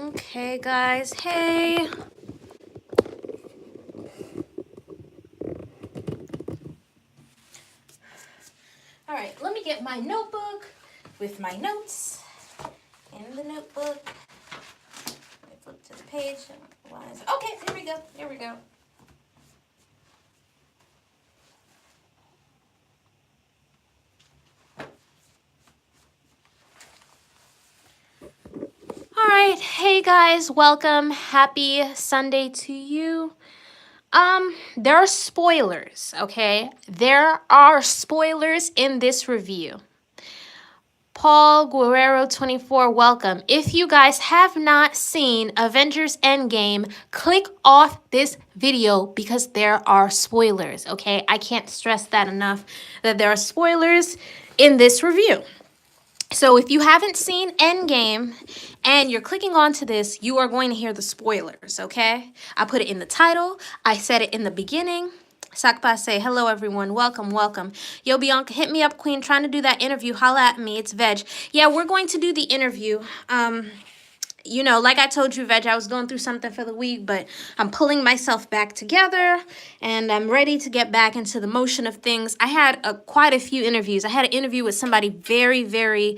Okay, guys. Hey. All right, let me get my notebook with my notes in the notebook. I flip to the page. Okay, here we go. Here we go. All right, hey guys, welcome. Happy Sunday to you. There are spoilers, okay? There are spoilers in this review. Paul Guerrero 24, welcome. If you guys have not seen Avengers EndGame, click off this video because there are spoilers, okay? I can't stress that enough, that there are spoilers in this review. So if you haven't seen EndGame and you're clicking onto this, you are going to hear the spoilers, okay? I put it in the title. I said it in the beginning. Sakpa say, hello everyone, welcome, welcome. Yo, Bianca, hit me up, queen, trying to do that interview. Holla at me, it's Veg. Yeah, we're going to do the interview. You know, like I told you, Veg, I was going through something for the week, but I'm pulling myself back together, and I'm ready to get back into the motion of things. I had quite a few interviews. I had an interview with somebody very, very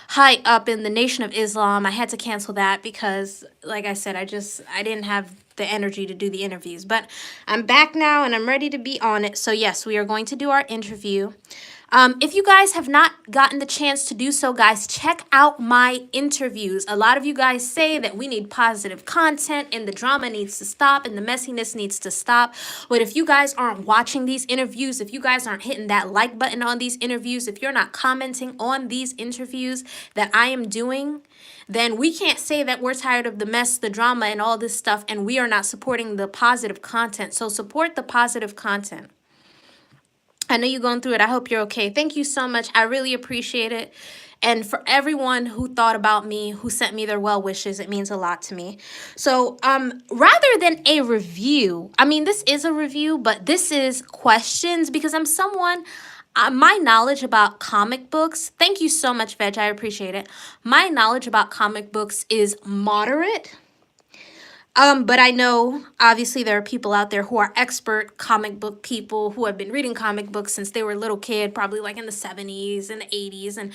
high up in the Nation of Islam. I had to cancel that because, like I said, I didn't have the energy to do the interviews. But I'm back now, and I'm ready to be on it. So, yes, we are going to do our interview. If you guys have not gotten the chance to do so, guys, check out my interviews. A lot of you guys say that we need positive content and the drama needs to stop and the messiness needs to stop. But if you guys aren't watching these interviews, if you guys aren't hitting that like button on these interviews, if you're not commenting on these interviews that I am doing, then we can't say that we're tired of the mess, the drama, and all this stuff, and we are not supporting the positive content. So support the positive content. I know you're going through it. I hope you're okay. Thank you so much. I really appreciate it. And for everyone who thought about me, who sent me their well wishes, it means a lot to me. So rather than a review, I mean, this is a review, but this is questions because I'm someone, my knowledge about comic books, thank you so much, Veg. I appreciate it. My knowledge about comic books is moderate. But I know, obviously, there are people out there who are expert comic book people who have been reading comic books since they were a little kid, probably like in the 70s and the 80s. And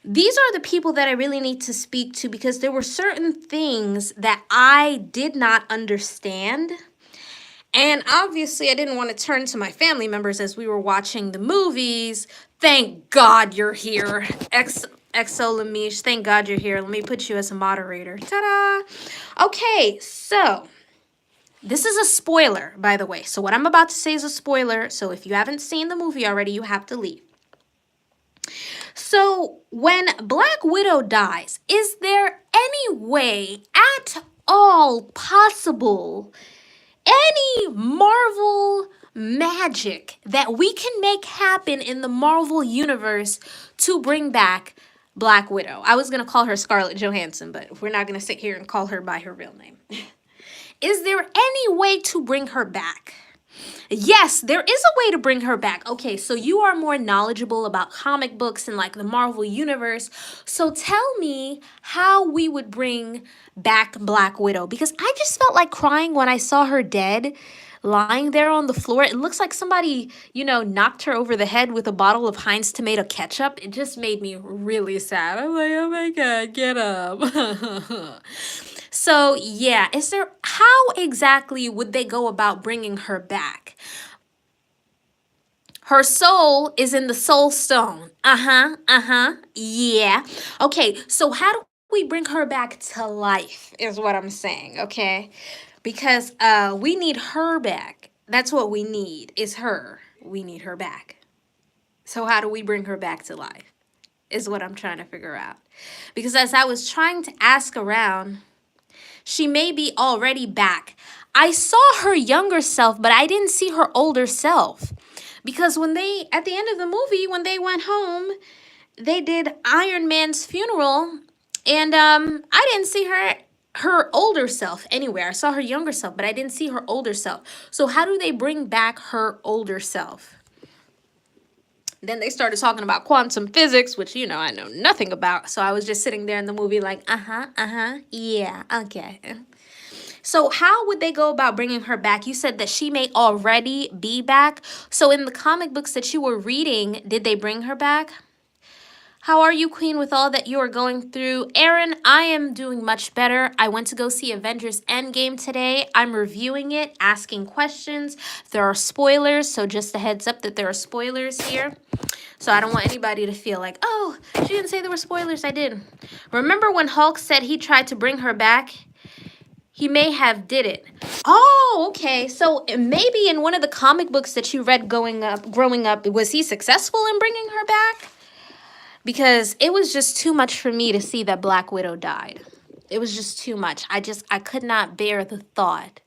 these are the people that I really need to speak to because there were certain things that I did not understand. And obviously, I didn't want to turn to my family members as we were watching the movies. Thank God you're here, Exolamish. Thank God you're here. Let me put you as a moderator. Ta-da! Okay, so this is a spoiler, by the way. So what I'm about to say is a spoiler. So if you haven't seen the movie already, you have to leave. So when Black Widow dies, is there any way at all possible, any Marvel magic that we can make happen in the Marvel universe to bring back Black Widow? I was going to call her Scarlett Johansson, but we're not going to sit here and call her by her real name. Is there any way to bring her back? Yes, there is a way to bring her back. Okay, so you are more knowledgeable about comic books and like the Marvel universe. So tell me how we would bring back Black Widow, because I just felt like crying when I saw her dead, lying there on the floor. It looks like somebody, you know, knocked her over the head with a bottle of Heinz tomato ketchup. It just made me really sad. I'm like, oh my God, get up. So yeah, how exactly would they go about bringing her back? Her soul is in the soul stone. Yeah. Okay, so how do we bring her back to life is what I'm saying, okay? Because we need her back. That's what we need, is her. We need her back. So how do we bring her back to life is what I'm trying to figure out. Because as I was trying to ask around, she may be already back. I saw her younger self, but I didn't see her older self. Because when they, at the end of the movie, when they went home, they did Iron Man's funeral, and I didn't see her older self anywhere. I saw her younger self, but I didn't see her older self. So how do they bring back her older self? Then they started talking about quantum physics, which, you know, I know nothing about. So I was just sitting there in the movie like, yeah, okay. So how would they go about bringing her back? You said that she may already be back. So in the comic books that you were reading, did they bring her back? How are you, Queen, with all that you are going through? Aaron, I am doing much better. I went to go see Avengers EndGame today. I'm reviewing it, asking questions. There are spoilers, so just a heads up that there are spoilers here. So I don't want anybody to feel like, oh, she didn't say there were spoilers. I did. Remember when Hulk said he tried to bring her back? He may have did it. Oh, okay. So maybe in one of the comic books that you read growing up, was he successful in bringing her back? Because it was just too much for me to see that Black Widow died. It was just too much. I could not bear the thought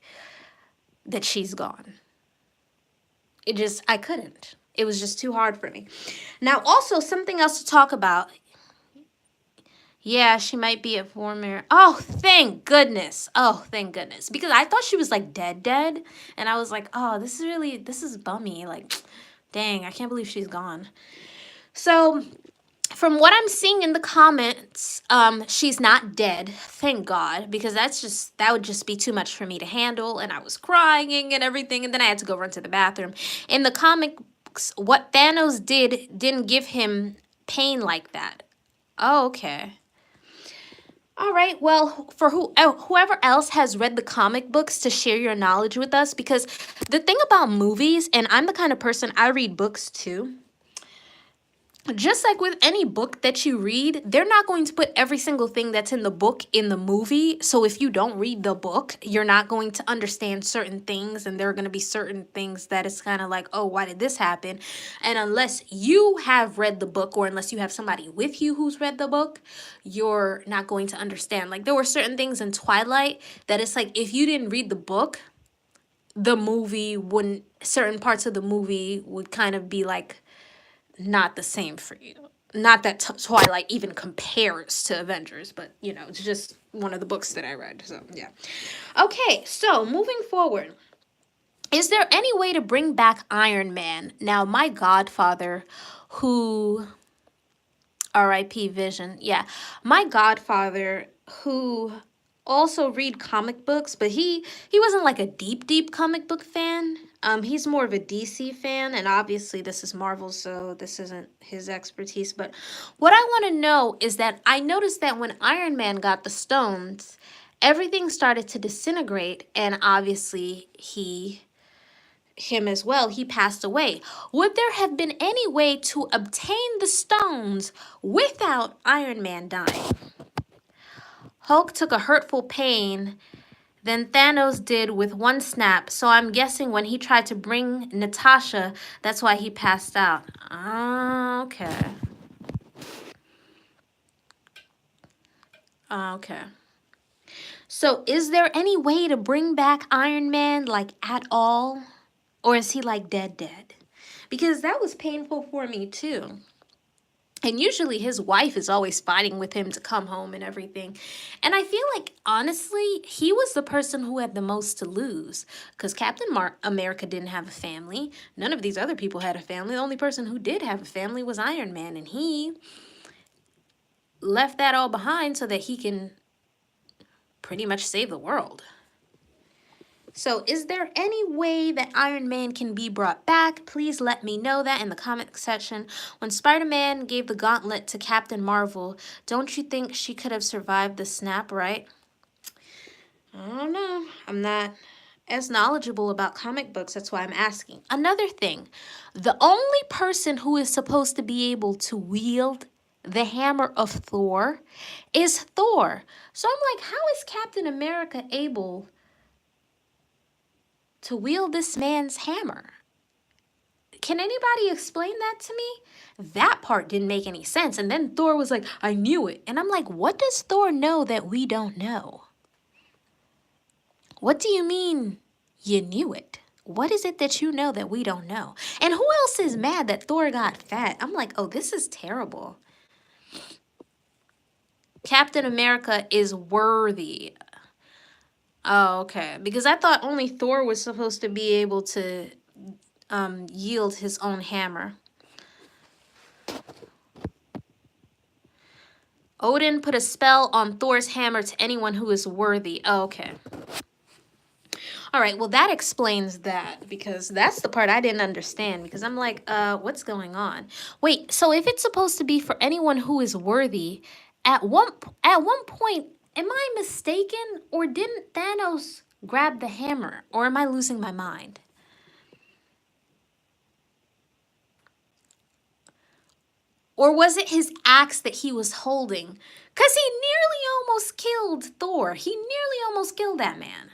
that she's gone. I couldn't. It was just too hard for me. Now, also, something else to talk about. Yeah, she might be a former. Oh, thank goodness. Oh, thank goodness. Because I thought she was like dead. And I was like, oh, this is bummy. Like, dang, I can't believe she's gone. So, from what I'm seeing in the comments, she's not dead, thank God, because that would just be too much for me to handle, and I was crying and everything, and then I had to go run to the bathroom. In the comics, what Thanos didn't give him pain like that. Oh, okay. All right, well, for whoever else has read the comic books to share your knowledge with us, because the thing about movies, and I'm the kind of person, I read books too. Just like with any book that you read, they're not going to put every single thing that's in the book in the movie. So if you don't read the book, you're not going to understand certain things. And there are going to be certain things that it's kind of like, oh, why did this happen? And unless you have read the book, or unless you have somebody with you who's read the book, you're not going to understand. Like there were certain things in Twilight that it's like, if you didn't read the book, the movie wouldn't, certain parts of the movie would kind of be like, not the same for you. Not that Twilight even compares to Avengers, but, you know, it's just one of the books that I read. So, yeah. Okay, so moving forward. Is there any way to bring back Iron Man? Now, my godfather, who... R.I.P. Vision. Yeah. My godfather, who also read comic books, but he wasn't like a deep comic book fan. He's more of a DC fan, and obviously this is Marvel, so this isn't his expertise. But what I want to know is that I noticed that when Iron Man got the stones, everything started to disintegrate, and obviously him as well, he passed away. Would there have been any way to obtain the stones without Iron Man dying? Hulk took a hurtful pain than Thanos did with one snap, so I'm guessing when he tried to bring Natasha, that's why he passed out. Okay. Okay. So is there any way to bring back Iron Man, like, at all? Or is he, like, dead? Because that was painful for me, too. And usually his wife is always fighting with him to come home and everything. And I feel like, honestly, he was the person who had the most to lose. Because Captain America didn't have a family. None of these other people had a family. The only person who did have a family was Iron Man. And he left that all behind so that he can pretty much save the world. So is there any way that Iron Man can be brought back? Please let me know that in the comment section. When Spider-Man gave the gauntlet to Captain Marvel, don't you think she could have survived the snap, right? I don't know. I'm not as knowledgeable about comic books. That's why I'm asking. Another thing, the only person who is supposed to be able to wield the hammer of Thor is Thor. So I'm like, how is Captain America able to wield this man's hammer? Can anybody explain that to me? That part didn't make any sense. And then Thor was like, I knew it. And I'm like, what does Thor know that we don't know? What do you mean you knew it? What is it that you know that we don't know? And who else is mad that Thor got fat? I'm like, oh, this is terrible. Captain America is worthy. Oh, okay. Because I thought only Thor was supposed to be able to yield his own hammer. Odin put a spell on Thor's hammer to anyone who is worthy. Oh, okay. All right, well, that explains that, because that's the part I didn't understand, because I'm like, what's going on? Wait, so if it's supposed to be for anyone who is worthy, at one point, am I mistaken, or didn't Thanos grab the hammer, or am I losing my mind? Or was it his axe that he was holding? Because he nearly almost killed Thor. He nearly almost killed that man.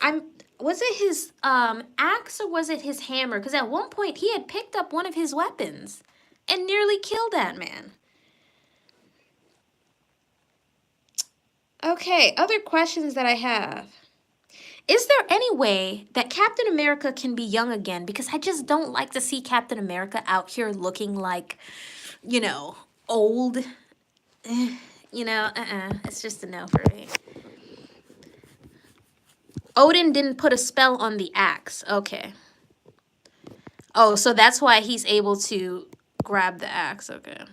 I'm Was it his axe, or was it his hammer? Because at one point he had picked up one of his weapons and nearly killed that man. Okay, other questions that I have. Is there any way that Captain America can be young again? Because I just don't like to see Captain America out here looking like, old. It's just a no for me. Odin didn't put a spell on the axe. Okay. Oh, so that's why he's able to grab the axe. Okay.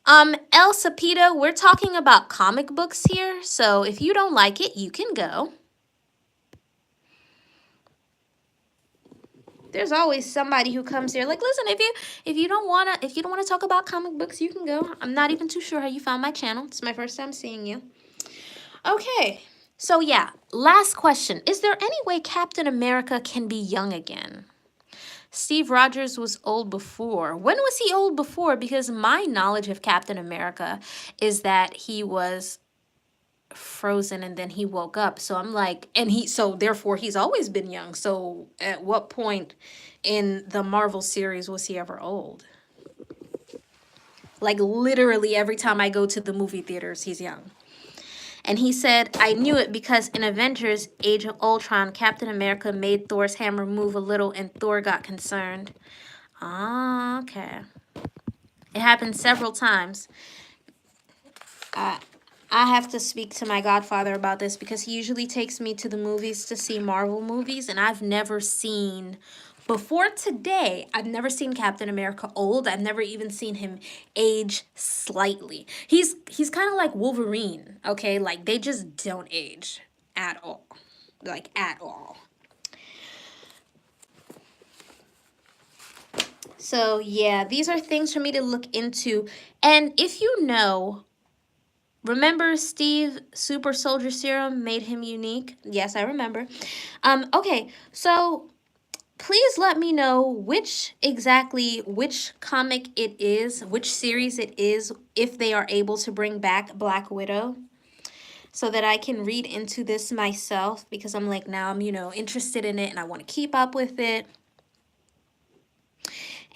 El Sapito, we're talking about comic books here, so if you don't like it, you can go. There's always somebody who comes here like, listen, if you don't wanna talk about comic books, you can go. I'm not even too sure how you found my channel. It's my first time seeing you. Okay. So yeah, last question. Is there any way Captain America can be young again? Steve Rogers was old before. When was he old before? Because my knowledge of Captain America is that he was frozen and then he woke up. So I'm like, so therefore he's always been young. So at what point in the Marvel series was he ever old? Like literally every time I go to the movie theaters, he's young. And he said, I knew it because in Avengers Age of Ultron, Captain America made Thor's hammer move a little and Thor got concerned. Ah, okay. It happened several times. I have to speak to my godfather about this because he usually takes me to the movies to see Marvel movies, and I've never seen, before today, I've never seen Captain America old. I've never even seen him age slightly. He's kind of like Wolverine, okay? Like, they just don't age at all. Like, at all. So, yeah, these are things for me to look into. And if you know, remember Steve Super Soldier Serum made him unique? Yes, I remember. Okay, so please let me know which comic it is, which series it is, if they are able to bring back Black Widow, so that I can read into this myself, because I'm like, now I'm, interested in it and I want to keep up with it.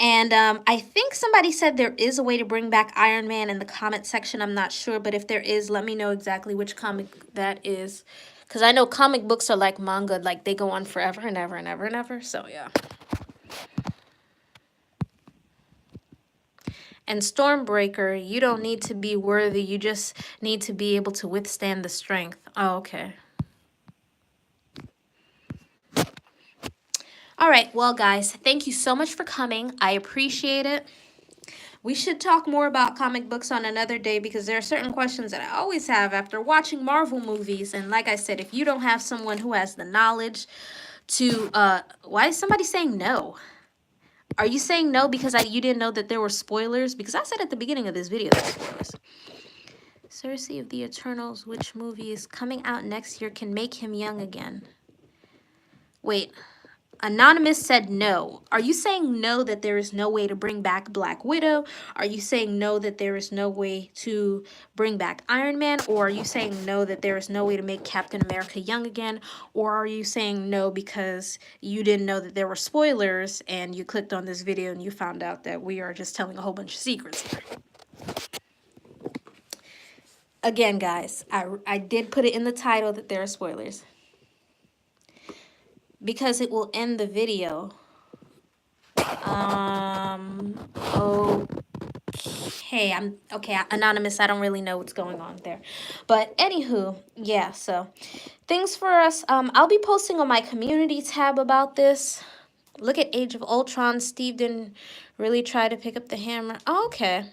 And I think somebody said there is a way to bring back Iron Man in the comment section. I'm not sure, but if there is, let me know exactly which comic that is. Because I know comic books are like manga, like they go on forever and ever and ever and ever. So, yeah. And Stormbreaker, you don't need to be worthy. You just need to be able to withstand the strength. Oh, okay. All right, well, guys, thank you so much for coming. I appreciate it. We should talk more about comic books on another day, because there are certain questions that I always have after watching Marvel movies. And like I said, if you don't have someone who has the knowledge to, why is somebody saying no? Are you saying no because you didn't know that there were spoilers? Because I said at the beginning of this video there were spoilers. Cersei of the Eternals, which movie is coming out next year, can make him young again? Wait. Anonymous said no. Are you saying no that there is no way to bring back Black Widow? Are you saying no that there is no way to bring back Iron Man? Or are you saying no that there is no way to make Captain America young again? Or are you saying no because you didn't know that there were spoilers and you clicked on this video and you found out that we are just telling a whole bunch of secrets here? Again, guys, I did put it in the title that there are spoilers, because it will end the video. Okay, Anonymous, I don't really know what's going on there. But anywho, yeah, so things for us. I'll be posting on my community tab about this. Look at Age of Ultron. Steve didn't really try to pick up the hammer. Oh, okay.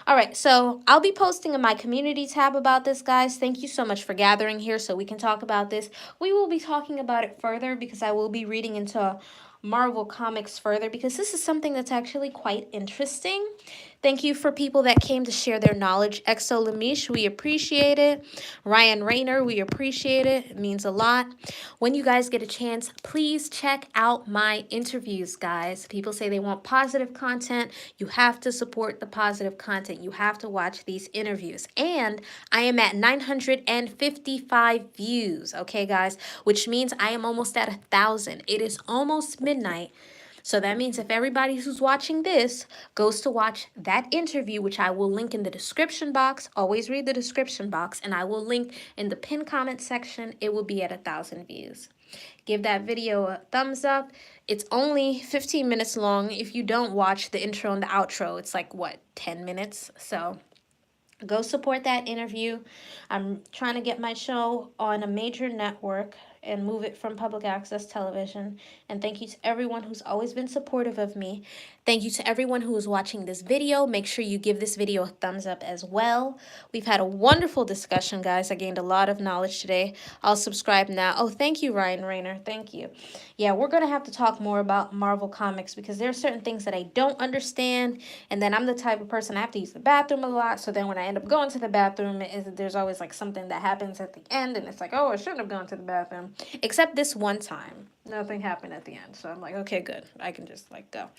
All right, so I'll be posting in my community tab about this, guys. Thank you so much for gathering here so we can talk about this. We will be talking about it further because I will be reading into Marvel Comics further because this is something that's actually quite interesting. Thank you for people that came to share their knowledge. Exo Lamish, we appreciate it. Ryan Rayner, we appreciate it. It means a lot. When you guys get a chance, please check out my interviews, guys. People say they want positive content. You have to support the positive content. You have to watch these interviews. And I am at 955 views, okay, guys? Which means I am almost at 1,000. It is almost midnight. So that means if everybody who's watching this goes to watch that interview, which I will link in the description box, always read the description box, and I will link in the pinned comment section, it will be at 1,000 views. Give that video a thumbs up. It's only 15 minutes long. If you don't watch the intro and the outro, it's like, what, 10 minutes? So go support that interview. I'm trying to get my show on a major network and move it from public access television. And thank you to everyone who's always been supportive of me. Thank you to everyone who is watching this video. Make sure you give this video a thumbs up as well. We've had a wonderful discussion, guys. I gained a lot of knowledge today. I'll subscribe now. Oh, thank you, Ryan Rayner. Thank you. Yeah, we're going to have to talk more about Marvel Comics because there are certain things that I don't understand. And then I'm the type of person I have to use the bathroom a lot. So then when I end up going to the bathroom, there's always like something that happens at the end. And it's like, oh, I shouldn't have gone to the bathroom. Except this one time. Nothing happened at the end. So I'm like, okay, good. I can just like go.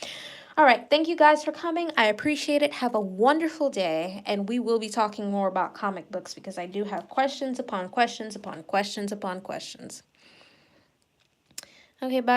All right. Thank you guys for coming. I appreciate it. Have a wonderful day. And we will be talking more about comic books because I do have questions upon questions upon questions upon questions. Okay, bye.